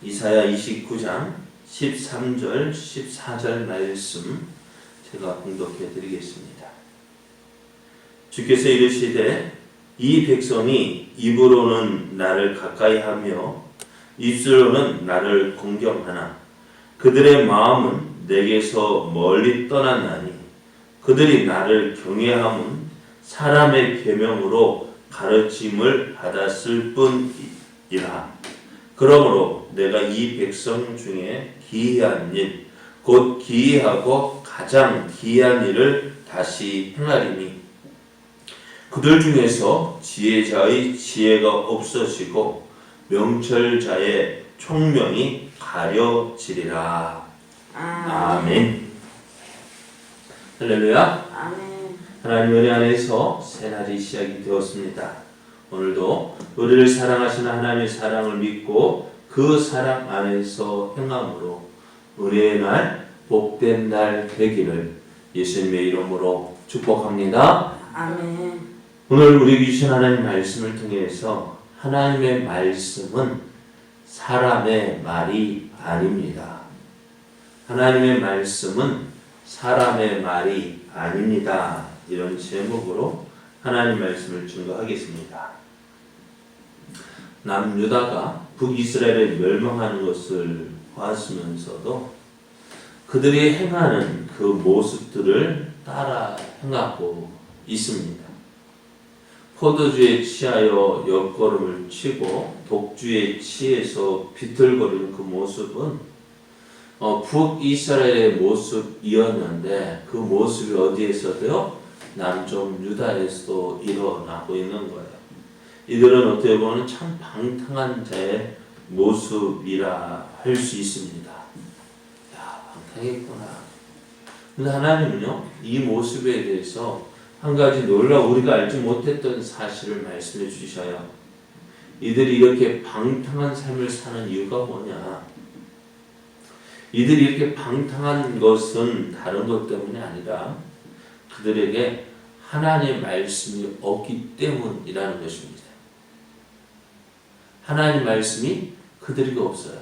이사야 29장 13절 14절 말씀 제가 봉독해 드리겠습니다. 주께서 이르시되 이 백성이 입으로는 나를 가까이하며 입술로는 나를 공경하나 그들의 마음은 내게서 멀리 떠났나니 그들이 나를 경외함은 사람의 계명으로 가르침을 받았을 뿐이라. 그러므로 내가 이 백성 중에 기이한 일, 곧 기이하고 가장 기이한 일을 다시 행하리니 그들 중에서 지혜자의 지혜가 없어지고 명철자의 총명이 가려지리라. 아멘. 할렐루야. 아멘. 하나님 은혜 안에서 새날이 시작이 되었습니다. 오늘도 우리를 사랑하시는 하나님의 사랑을 믿고 그 사랑 안에서 행함으로 은혜의 날, 복된 날 되기를 예수님의 이름으로 축복합니다. 아멘. 오늘 우리 주신 하나님 말씀을 통해서 하나님의 말씀은 사람의 말이 아닙니다. 하나님의 말씀은 사람의 말이 아닙니다. 이런 제목으로 하나님 말씀을 증거하겠습니다. 남유다가 북이스라엘에 멸망하는 것을 보았으면서도 그들이 행하는 그 모습들을 따라 행하고 있습니다. 포도주에 취하여 옆걸음을 치고 독주에 취해서 비틀거리는 그 모습은 북이스라엘의 모습이었는데 그 모습이 어디에서도요? 남쪽 유다에서도 일어나고 있는 거예요. 이들은 어떻게 보면 참 방탕한 자의 모습이라 할 수 있습니다. 야, 방탕했구나. 근데 하나님은요, 이 모습에 대해서 한 가지 놀라운 우리가 알지 못했던 사실을 말씀해 주셔요. 이들이 이렇게 방탕한 삶을 사는 이유가 뭐냐? 이들이 이렇게 방탕한 것은 다른 것 때문이 아니라 그들에게 하나님의 말씀이 없기 때문이라는 것입니다. 하나님 말씀이 그들에게 없어요.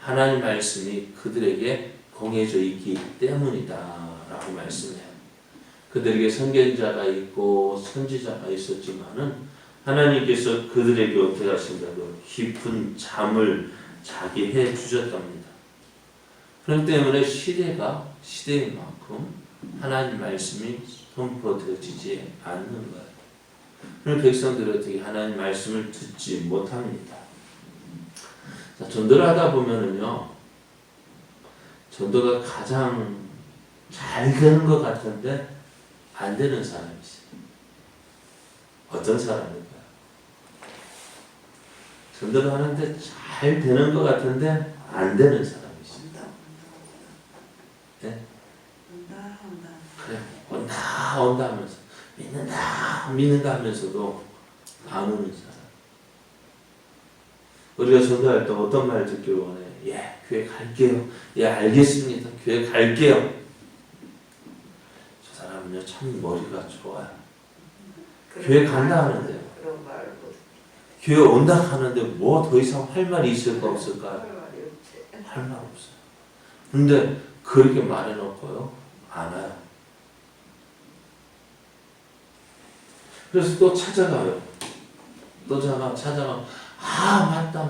하나님 말씀이 그들에게 공해져 있기 때문이다 라고 말씀해요. 그들에게 선견자가 있고 선지자가 있었지만은 하나님께서 그들에게 어떻게 하신다고 깊은 잠을 자게 해 주셨답니다. 그렇기 때문에 시대가 시대인 만큼 하나님 말씀이 선포되어지지 않는 거예요. 그럼 백성들이 어떻게 하나님 말씀을 듣지 못합니다. 자, 전도를 하다 보면은요, 전도가 가장 잘 되는 것 같은데 안 되는 사람이 있어요. 어떤 사람일까요? 전도를 하는데 잘 되는 것 같은데 안 되는 사람이 있어요. 네? 그래, 온다 하면서 믿는다 하면서도 안 오는 사람. 우리가 전도할 때 어떤 말 듣길 원해? 예, 교회 갈게요. 예, 알겠습니다. 교회 갈게요. 저 사람은요, 참 머리가 좋아요. 교회 간다 하는데요. 교회 온다 하는데 뭐 더 이상 할 말이 있을까 없을까요? 할 말 없어요. 근데 그렇게 말해놓고요, 안 와요. 그래서 또 찾아가요. 또 찾아가.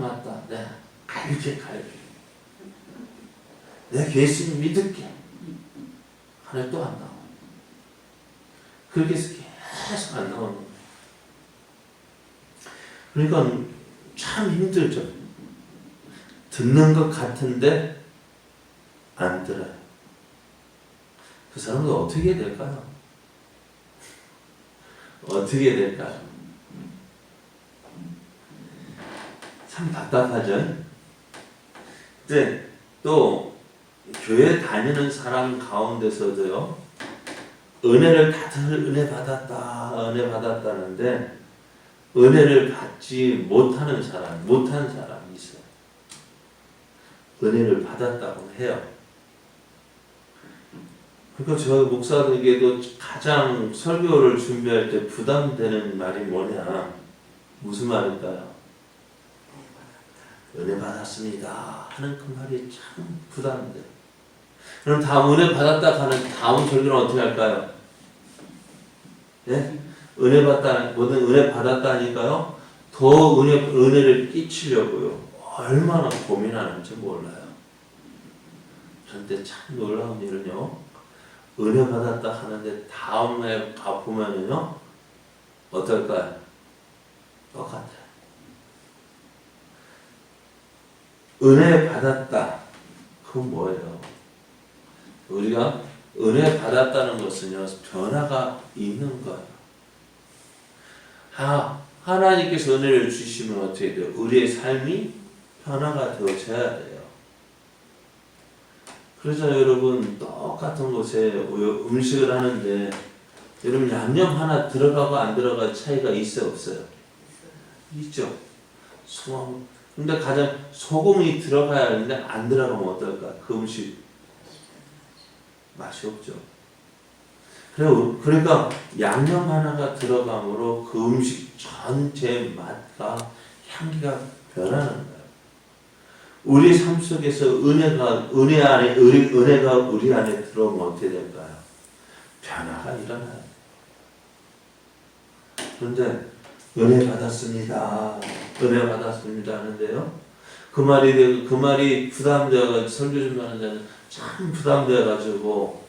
맞다. 네, 갈게. 내가 예수님 믿을게. 하늘 또 안 나와. 그렇게 해서 계속 안 나오는 거예요. 그러니까 참 힘들죠. 듣는 것 같은데 안 들어요. 그 사람은 어떻게 될까요? 어떻게 될까요? 참 답답하죠? 근데 또 교회 다니는 사람 가운데서도요, 은혜를 다들 은혜 받았다는데 은혜를 받지 못하는 사람이 있어요. 은혜를 받았다고 해요. 그러니까 저 목사들에게도 가장 설교를 준비할 때 부담되는 말이 뭐냐? 무슨 말일까요? 은혜 받았습니다 하는 그 말이 참 부담돼요. 그럼 다음 은혜 받았다 하는 다음 설교는 어떻게 할까요? 예? 은혜 받다, 뭐든 은혜 받았다니까요. 더 은혜를 끼치려고요. 얼마나 고민하는지 몰라요. 그런데 참 놀라운 일은요. 은혜 받았다 하는데 다음에 가보면은요. 어떨까요? 똑같아요. 은혜 받았다. 그건 뭐예요? 우리가 은혜 받았다는 것은요. 변화가 있는 거예요. 하나님께서 은혜를 주시면 어떻게 돼요? 우리의 삶이 변화가 되어져야 돼요. 그래서 여러분 똑같은 곳에 음식을 하는데 여러분 양념 하나 들어가고 안 들어가 차이가 있어요 없어요? 있죠. 근데 가장 소금이 들어가야 하는데 안 들어가면 어떨까? 그 음식 맛이 없죠. 그러니까 양념 하나가 들어감으로 그 음식 전체 맛과 향기가 변하는 거예요. 우리 삶 속에서 은혜가 우리 안에 들어오면 어떻게 될까요? 변화가 일어나요. 그런데 은혜 받았습니다. 은혜 받았습니다 하는데요. 그 말이 부담되어 설교 좀 하는 데는 참 부담되어 가지고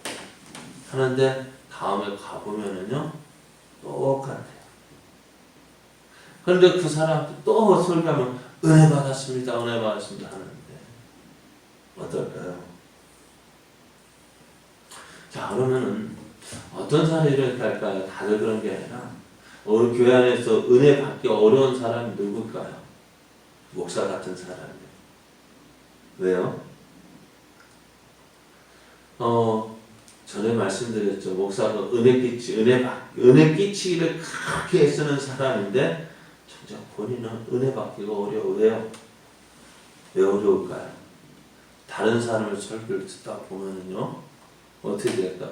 하는데 다음에 가보면은요 똑같아요. 그런데 그 사람 또 설교하면 은혜 받았습니다 하는데 어떨까요? 자, 그러면은 어떤 사람이 이렇게 할까요? 다들 그런 게 아니라 우리 교회 안에서 은혜 받기 어려운 사람이 누굴까요? 목사 같은 사람이요. 왜요? 전에 말씀드렸죠. 목사가 은혜 끼치기를 그렇게 애쓰는 사람인데 진짜 본인은 은혜 받기가 어려워요. 왜요? 왜 어려울까요? 다른 사람의 설교를 듣다 보면은요 어떻게 될까?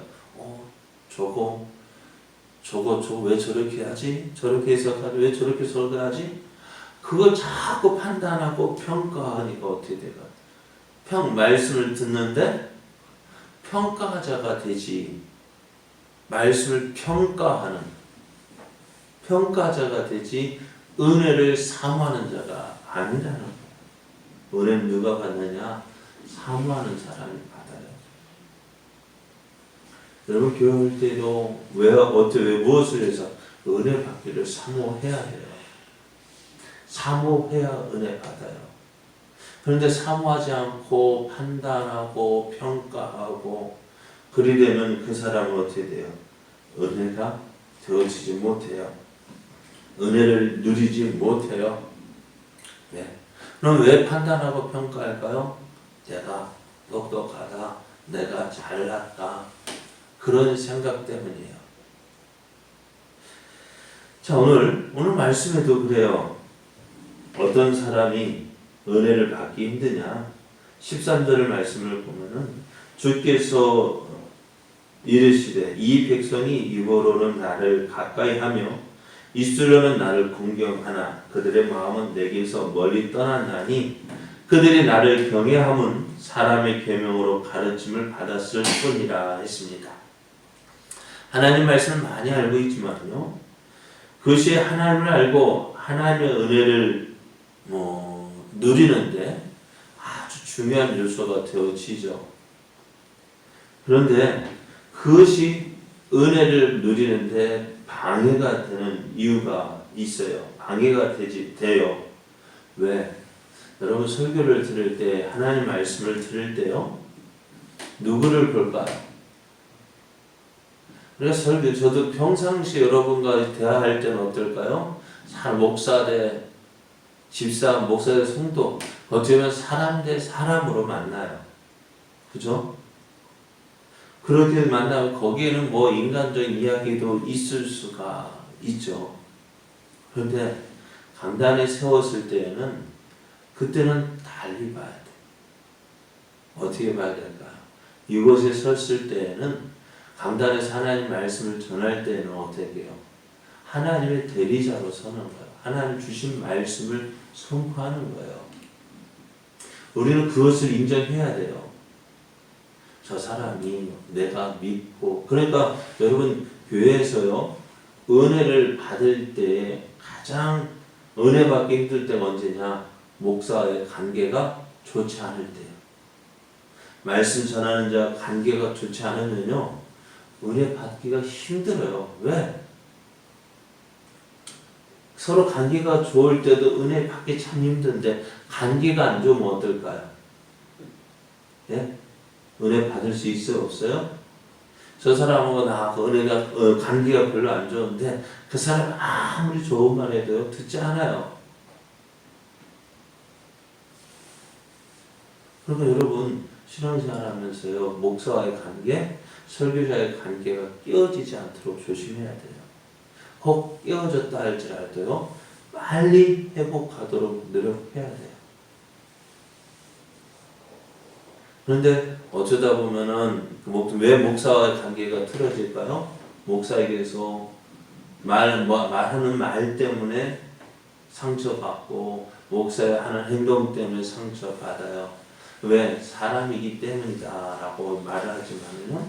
저거 왜 저렇게 하지? 저렇게 해석하지? 왜 저렇게 설교하지? 그걸 자꾸 판단하고 평가하니까 어떻게 될까? 말씀을 듣는데 평가자가 되지 말씀을 평가자가 되지 은혜를 사모하는 자가 아니라는 거예요. 은혜는 누가 받느냐? 사모하는 사람이 받아요. 여러분 교회 올 때도 무엇을 해서 은혜 받기를 사모해야 해요. 사모해야 은혜 받아요. 그런데 사모하지 않고 판단하고 평가하고 그리 되면 그 사람은 어떻게 돼요? 은혜가 되어지지 못해요. 은혜를 누리지 못해요. 네. 그럼 왜 판단하고 평가할까요? 내가 똑똑하다, 내가 잘났다 그런 생각 때문이에요. 자, 오늘 말씀에도 그래요. 어떤 사람이 은혜를 받기 힘드냐? 13절 말씀을 보면은 주께서 이르시되 이 백성이 입으로는 나를 가까이 하며 입술로는 나를 공경하나 그들의 마음은 내게서 멀리 떠났나니 그들이 나를 경외함은 사람의 계명으로 가르침을 받았을 뿐이라 했습니다. 하나님 말씀을 많이 알고 있지만요. 그것이 하나님을 알고 하나님의 은혜를 누리는데 아주 중요한 요소가 되어지죠. 그런데 그것이 은혜를 누리는데 방해가 되는 이유가 있어요. 방해가 돼요. 왜? 여러분 설교를 들을 때 하나님 말씀을 들을 때요. 누구를 볼까요? 그래서 저도 평상시 여러분과 대화할 때는 어떨까요? 목사 대 집사, 목사 대 성도 어떻게 보면 사람 대 사람으로 만나요. 그죠? 그렇게 만나면 거기에는 인간적인 이야기도 있을 수가 있죠. 그런데 강단에 세웠을 때에는 그때는 달리 봐야 돼. 어떻게 봐야 될까요? 이곳에 섰을 때에는 강단에서 하나님 말씀을 전할 때에는 어떻게 해요? 하나님의 대리자로 서는 거예요. 하나님 주신 말씀을 선포하는 거예요. 우리는 그것을 인정해야 돼요. 저 사람이 내가 믿고, 그러니까 여러분 교회에서요 은혜를 받을 때 가장 은혜 받기 힘들 때가 언제냐? 목사와의 관계가 좋지 않을 때요. 말씀 전하는 자 관계가 좋지 않으면요 은혜 받기가 힘들어요. 왜? 서로 관계가 좋을 때도 은혜 받기 참 힘든데 관계가 안 좋으면 어떨까요? 예? 은혜 받을 수 있어요? 없어요? 저 사람하고 나하고 은혜가 관계가 별로 안 좋은데 그 사람 아무리 좋은 말 해도 듣지 않아요. 그러니까 여러분 신앙생활 하면서요 목사와의 관계, 설교자의 관계가 깨어지지 않도록 조심해야 돼요. 혹 깨어졌다 할지라도요 빨리 회복하도록 노력해야 돼요. 그런데 어쩌다 보면은 왜 목사와의 관계가 틀어질까요? 목사에게서 말하는 말 때문에 상처받고 목사의 하는 행동 때문에 상처받아요. 왜? 사람이기 때문이다 라고 말을 하지만요.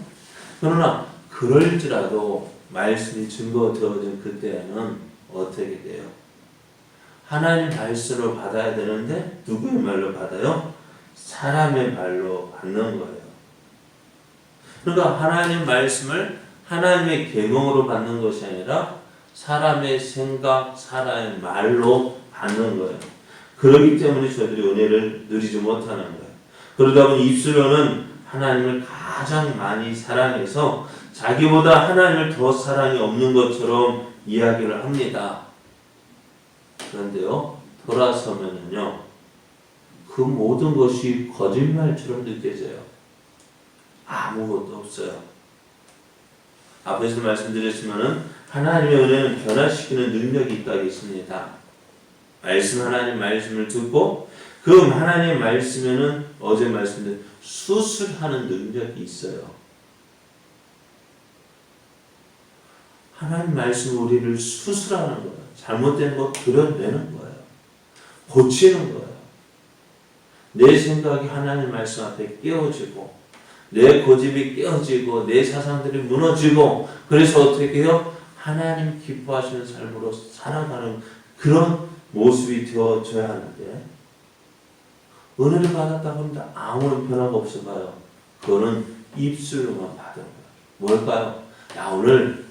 그러나 그럴지라도 말씀이 증거되어진 그때는 어떻게 돼요? 하나님 말씀을 받아야 되는데 누구의 말로 받아요? 사람의 말로 받는 거예요. 그러니까 하나님 말씀을 하나님의 계명으로 받는 것이 아니라 사람의 생각, 사람의 말로 받는 거예요. 그렇기 때문에 저희들이 은혜를 누리지 못하는 거예요. 그러다 보니 입술로는 하나님을 가장 많이 사랑해서 자기보다 하나님을 더 사랑이 없는 것처럼 이야기를 합니다. 그런데요, 돌아서면은요, 그 모든 것이 거짓말처럼 느껴져요. 아무것도 없어요. 앞에서 말씀드렸지만은 하나님의 은혜는 변화시키는 능력이 있다고 했습니다. 하나님 말씀을 듣고 그 하나님의 말씀에는 어제 말씀드린 수술하는 능력이 있어요. 하나님 말씀 우리를 수술하는 거예요. 잘못된 거 그려내는 거예요. 고치는 거예요. 내 생각이 하나님 말씀 앞에 깨어지고 내 고집이 깨어지고 내 사상들이 무너지고 그래서 어떻게 해요? 하나님 기뻐하시는 삶으로 살아가는 그런 모습이 되어져야 하는데 은혜를 받았다고 합니다. 아무런 변화가 없어 봐요. 그거는 입술로만 받은 거예요. 뭘까요? 야 오늘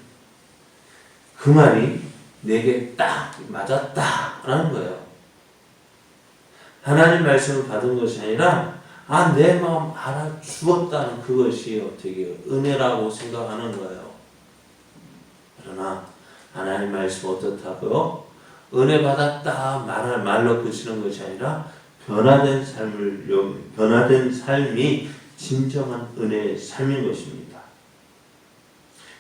그 말이 내게 딱 맞았다 라는 거예요. 하나님 말씀을 받은 것이 아니라 내 마음 알아주었다는 그것이 어떻게 은혜라고 생각하는 거예요. 그러나 하나님 말씀 어떻다고요? 은혜 받았다 말로 그치는 것이 아니라 변화된 삶이 진정한 은혜의 삶인 것입니다.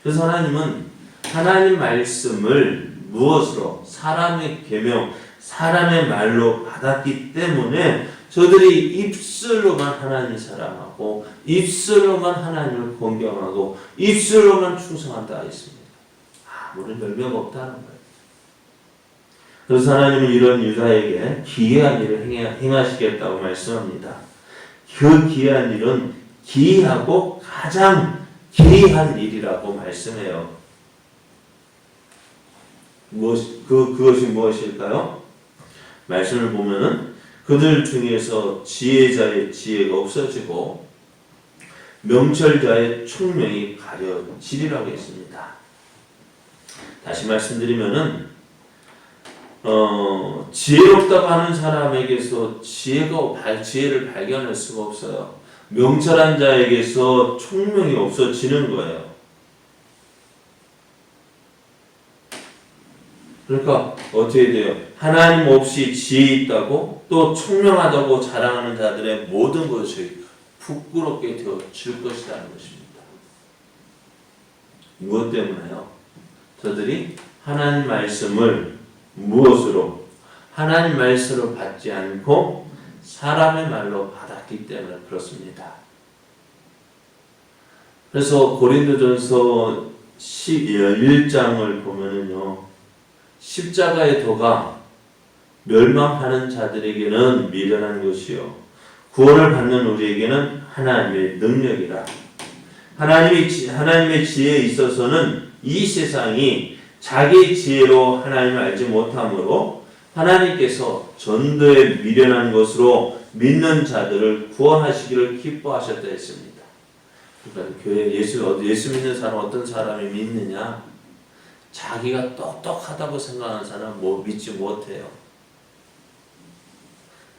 그래서 하나님은 하나님 말씀을 무엇으로? 사람의 계명, 사람의 말로 받았기 때문에 저들이 입술로만 하나님을 사랑하고 입술로만 하나님을 공경하고 입술로만 충성한다 했습니다. 아무런 열매가 없다는 거예요. 그래서 하나님은 이런 유다에게 기이한 일을 행하시겠다고 말씀합니다. 그 기이한 일은 기이하고 가장 기이한 일이라고 말씀해요. 그것이 무엇일까요? 말씀을 보면은 그들 중에서 지혜자의 지혜가 없어지고 명철자의 총명이 가려지리라고 했습니다. 다시 말씀드리면은 지혜롭다고 하는 사람에게서 지혜를 발견할 수가 없어요. 명철한 자에게서 총명이 없어지는 거예요. 그러니까 어떻게 돼요? 하나님 없이 지혜 있다고 또 총명하다고 자랑하는 자들의 모든 것이 부끄럽게 되어질 것이라는 것입니다. 무엇 때문에요? 저들이 하나님 말씀을 무엇으로? 하나님 말씀으로 받지 않고 사람의 말로 받았기 때문에 그렇습니다. 그래서 고린도전서 1장을 보면은요, 십자가의 도가 멸망하는 자들에게는 미련한 것이요 구원을 받는 우리에게는 하나님의 능력이라. 하나님의 지혜에 있어서는 이 세상이 자기 지혜로 하나님을 알지 못하므로 하나님께서 전도에 미련한 것으로 믿는 자들을 구원하시기를 기뻐하셨다 했습니다. 그러니까 교회 예수 믿는 사람 어떤 사람이 믿느냐? 자기가 똑똑하다고 생각하는 사람 믿지 못해요.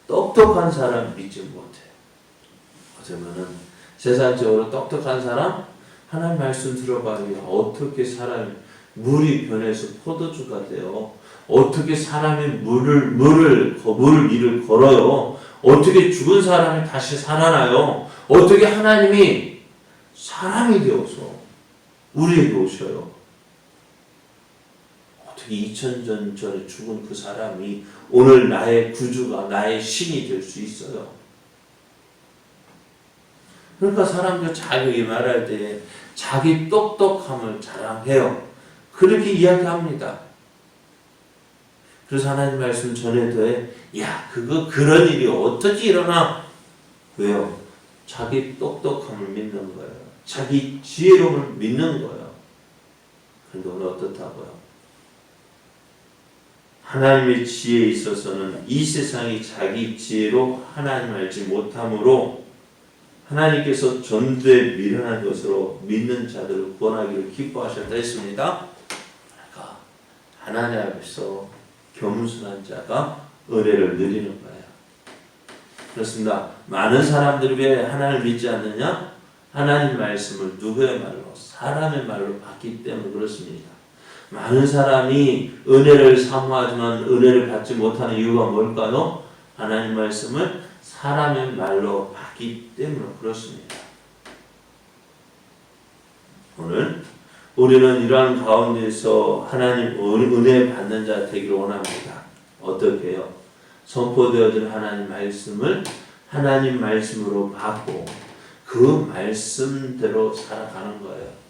똑똑한 사람 믿지 못해요. 어쩌면은 세상적으로 똑똑한 사람 하나님 말씀 들어봐요. 어떻게 사람이 물이 변해서 포도주가 돼요? 어떻게 사람이 물을 위를 걸어요? 어떻게 죽은 사람이 다시 살아나요? 어떻게 하나님이 사람이 되어서 우리에게 오셔요? 어떻게 2000년 전에 죽은 그 사람이 오늘 나의 구주가 나의 신이 될 수 있어요? 그러니까 사람들 자기 말할 때 자기 똑똑함을 자랑해요. 그렇게 이야기합니다. 그래서 하나님 말씀 전해도에 그런 일이 어떻게 일어나? 왜요? 자기 똑똑함을 믿는 거예요. 자기 지혜로움을 믿는 거예요. 그런데 오늘 어떻다고요? 하나님의 지혜에 있어서는 이 세상이 자기 지혜로 하나님을 알지 못하므로 하나님께서 전도에 미련한 것으로 믿는 자들을 구원하기를 기뻐하셨다 했습니다. 그러니까 하나님 앞에서 겸손한 자가 은혜를 누리는 거예요. 그렇습니다. 많은 사람들이 왜 하나님을 믿지 않느냐? 하나님 말씀을 누구의 말로? 사람의 말로 받기 때문에 그렇습니다. 많은 사람이 은혜를 사모하지만 은혜를 받지 못하는 이유가 뭘까요? 하나님 말씀을 사람의 말로 받기 때문에 그렇습니다. 오늘 우리는 이러한 가운데서 하나님 은혜 받는 자 되기를 원합니다. 어떻게 해요? 선포되어진 하나님 말씀을 하나님 말씀으로 받고 그 말씀대로 살아가는 거예요.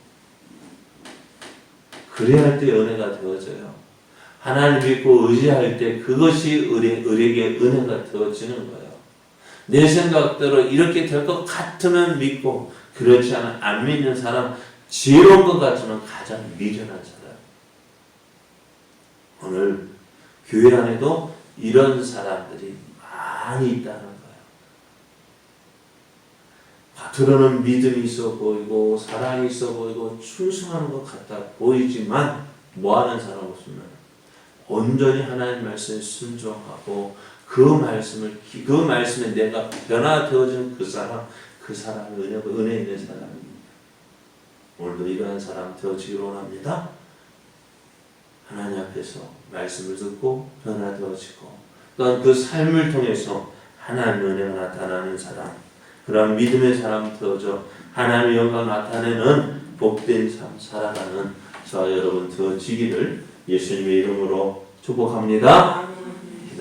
그래야 할 때 은혜가 되어져요. 하나님 믿고 의지할 때 그것이 우리에게 은혜가 되어지는 거예요. 내 생각대로 이렇게 될 것 같으면 믿고 그렇지 않아 안 믿는 사람, 지혜로운 것 같지만 가장 미련한 사람. 오늘 교회 안에도 이런 사람들이 많이 있다는 거예요. 겉으로는 믿음이 있어 보이고 사랑이 있어 보이고 충성하는 것 같아 보이지만 뭐하는 사람 없으면 온전히 하나님 말씀에 순종하고 그 말씀에 내가 변화되어지는 그 사람이 은혜 있는 사람입니다. 오늘도 이러한 사람 되어지기를 원합니다. 하나님 앞에서 말씀을 듣고 변화되어지고 또한 그 삶을 통해서 하나님의 은혜가 나타나는 사람, 그런 믿음의 사람 되어져 하나님의 영광을 나타내는 복된 삶 살아가는 저와 여러분 되어지기를 예수님의 이름으로 축복합니다.